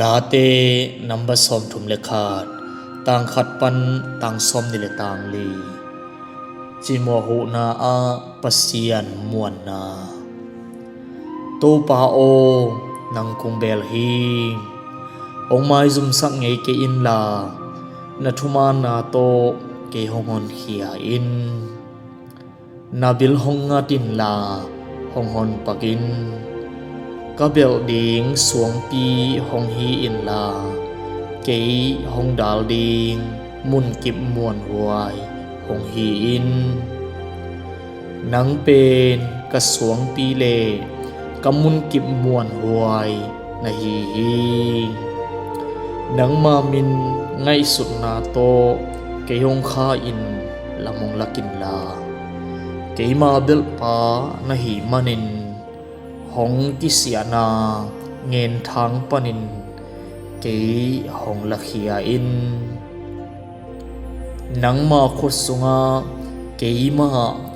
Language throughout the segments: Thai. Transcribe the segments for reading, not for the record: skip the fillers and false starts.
ลาเตนัมบะสอมทุมเลขาดต่างขัดปันต่างสอมนิเลต่างลีจิมัวหูนาอาปัสเซียนมวนนาตูปาโอนังคุงเบลฮีองไม้ซุมสักไงเกอินลานาทุมานาโตเกฮงอนเขียอินนาบิลฮงงาตินลาฮงฮอนปากินกะเบลดิงสวงปีฮงฮีอินลาเกยฮงดาลดิงมุนกิบมวนหวยฮงฮีอินนังเป็นกะสวงปีเลกะมุนกิบมวนหวยนาฮีฮีนังมามินไงสุดนาโตเกยฮงคาอินละมงลักินลาเกยมาเบลปานาฮีมันินหงกิเสียนาเงินทางปนินเกยหงลักเฮียอินนังมาขุดสุงาเกยมา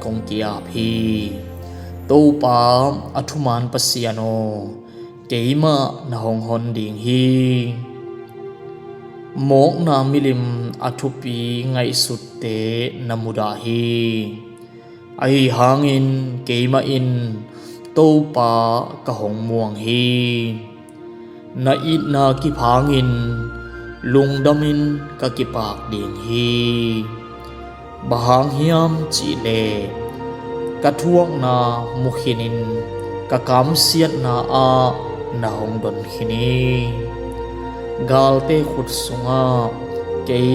กงเกียพีตูปาอัทุมานปัสเซียโนเกยมานาหงหอนดิงฮีโมกนามิลิมอัทุปีไงสุดเตนามุดาฮีไอหางอินเกยมาอินตูปากะหงม่วงฮีนาอิดนากิพางินลุงดามินกะกิปากดิงฮีบหางฮิยามจีเลกะทวงนามุขินินกะกามเสียดนาอานาหงดนขินีกาลเตขุดสุงาเกย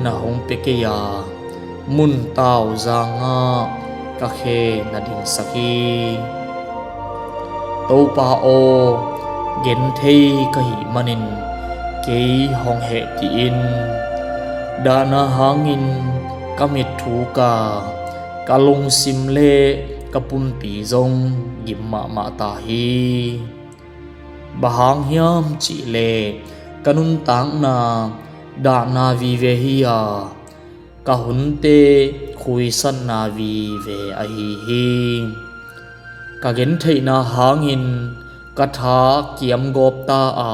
นาหงเปกยามุนตาวจางากะเคนาดิงสักีตูปาโอเกนเทกะหิมันินเกยฮองเฮติอินดานาหางินกะมิทูกากะลงซิมเลกะปุมปีจงยิมมาตาฮีบหางฮิยามจิเลกะนุนตังนาดานาวีเวฮียากะหุนเตคุยสันนาวีเวอหีฮีกะเกนไทนาหางินกะทาเกียมกบตาอา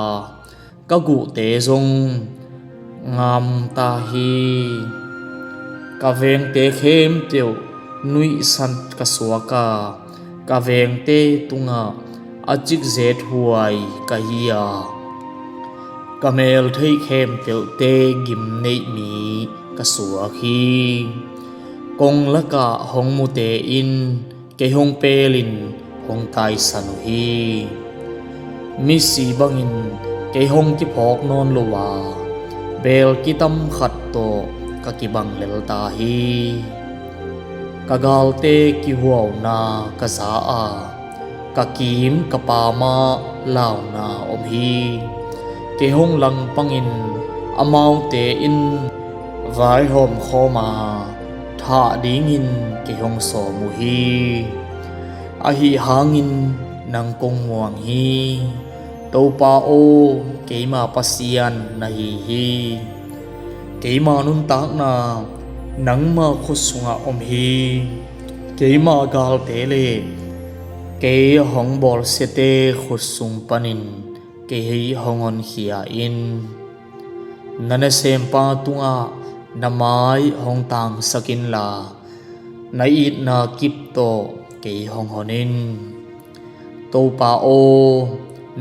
กะกุเตซงงามตาฮีกะเวงเตเข้มเตียวนุยสันกะสวกากะเวงเตตุงาอจิกเซทหวยกะฮียากะเมลไทเข้มเตียวเตกิมเนมีกะสวกีกงละกะหงมุเตอินเกหงเปลินหงไกสันุฮีมิสีบังอินเกหงกิพอกนอนลวาเบลกิตัมขัดโตกะกิบังเลลตาฮีกะกาลเตกิหัวนากะสาอากะกีมกะปามาลาวนาอมฮีเกหงลังปังอินอมาวเตอินไว้หอมขอมาทาดิงินเกหงโสมุฮีอาหิหางินนังกงม่วงฮีตูปาโอเกยมาปัสเซียนนาฮีฮีเกยมานุนตากนานังมาขุดสุงาอมฮีเกยมากาลเตเลเกยหงบอลเสเตขุดสุงปนินเกยหงอนเขียอินนันเซมปาตุงานาไม้หงตางสกินลานาอิดนากิปโตเกยหงหอนินตูปาโอ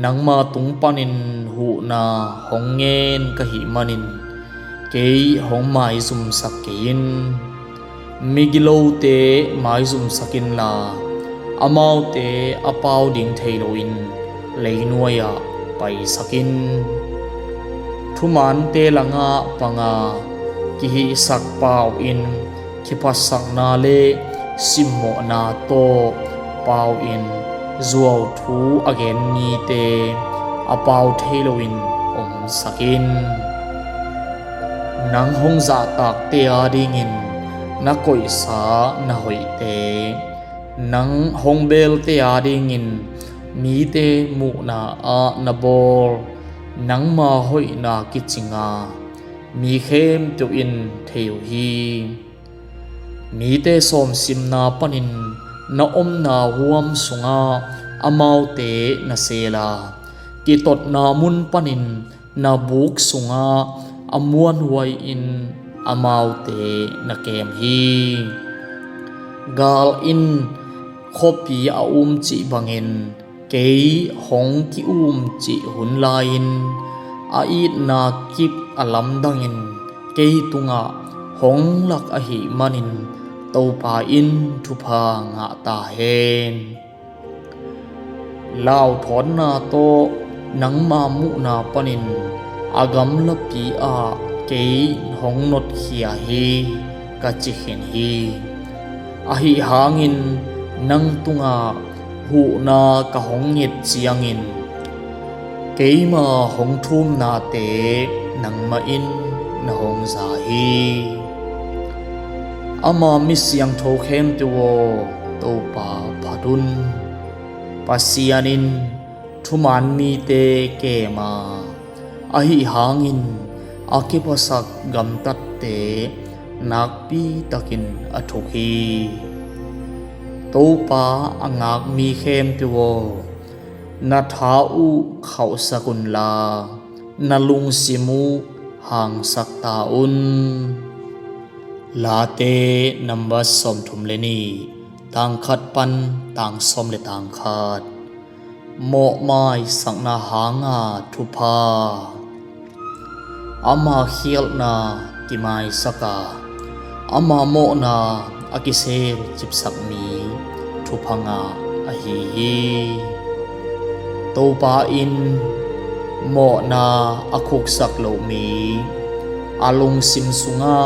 นังมาตุงปานินหูนาหงเงินกะหิมันินเกยหงไม้ซุมสักเกินมิกิโลเตไม้ซุมสักินลาอามาวเตอปาวดิงเทโลอินเลยนัวยาไปสักินทุมันเตลังาปังากิฮิสักปาวอินคิปัสสักนาเลสิมโมนาโตปาวอินจัวทูอเกนนีเตอปาวเทโลอินอมสักินนังหงจาตากเตียดิงินนักอยสานาหอยเตนังหงเบลเตียดิงินมีเตมุนาอานาโบลนังมาหอยนากิจิงามีเข้มตุอินเทวฮีมีเตสอมซิมนาปนินนาอมนาหวมสุงาอมาวเตนาเซลา เ ki tot na mun panin na buk sunga amuan huai in amau te na kem hi gal in khopi a chi bangin kei hong ki chi hun lain a it na kip alam dangin kei tunga hong lak a hi manin to pa in thu pha nga ta hen lao thon na to nang ma mu na panin agam la pi a kei hong not khia hi ka chi hen hi a hi hangin nang tunga hu na ka hong ngit chiangin keima hong thum na te nang ma in na hong za hi ama mi siang tho khem tu wo to pa phadun pasianin thuman mi te ke ma a hi hangin ake pasak gam tat te nak pi takin athoki to pa angak mi khem tu wo na tha u khau sakun la na lung simu hang sak ta un la te number som thum le ni tang khat pan tang som le tang khat mo mai sang na hanga thu pha ama khial na ki mai saka ama mo na akise chip sak mi thu phanga a hi to pa in mo na akhuk sak lo mi alung sim sunga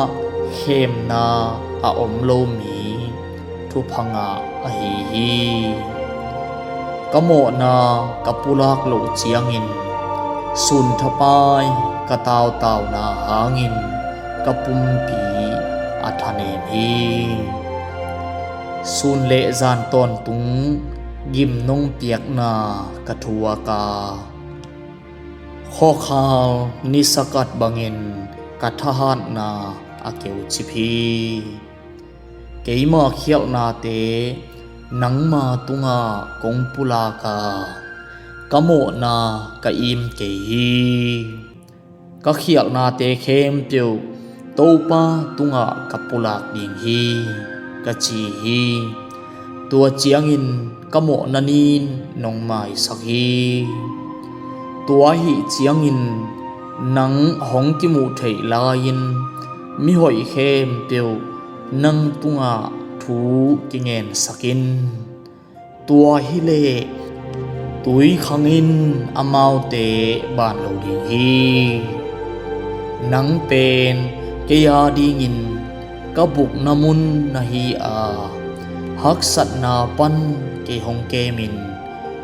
hem na a om lo mi thu phanga a hi kamo na kapulak lo chiangin sun thapai kataw taw na hangin kapum pi athane mi sun le zan ton tung gim nong piak na kathua ka kho khal ni sakat bangin kathahan na akeu chipi keima khial na te nangma tunga kongpula ka kamo na ka im ke hi ka khial na te khem teu topa tunga kapulak ding hi ka chi hi tua chiangin kamo nanin nong mai sakhi tua hi chiangin nang hong ki mu thei lain mi hoi khem teu nang tunga thu kingen sakin tua hi le tui khangin amau te ban lo ding hi nang pen ke ya dingin kabuk namun na hi a hak sat na pan ke hong ke min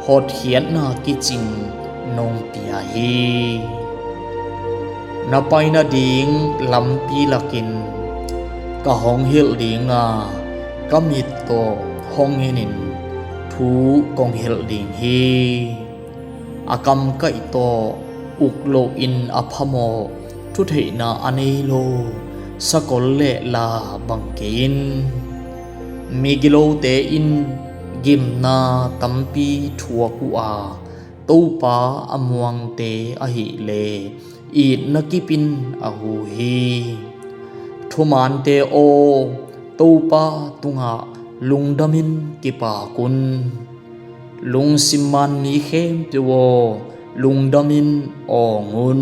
hot hian na ki ching nong pia hi na pai na ding lampi lakin ka hong hil ding a kamit to hong henin thu kong hil ding hi akam kai to uklo in aphamo thu thei na anei lo sakol le la bangkin migilo te in gim na tampi thua ku a to pa amwang te a hi le i nakipin a hu hi thuman te o to pa tunga lungdamin kipa kun lung simman mi khem te wo lungdamin ongun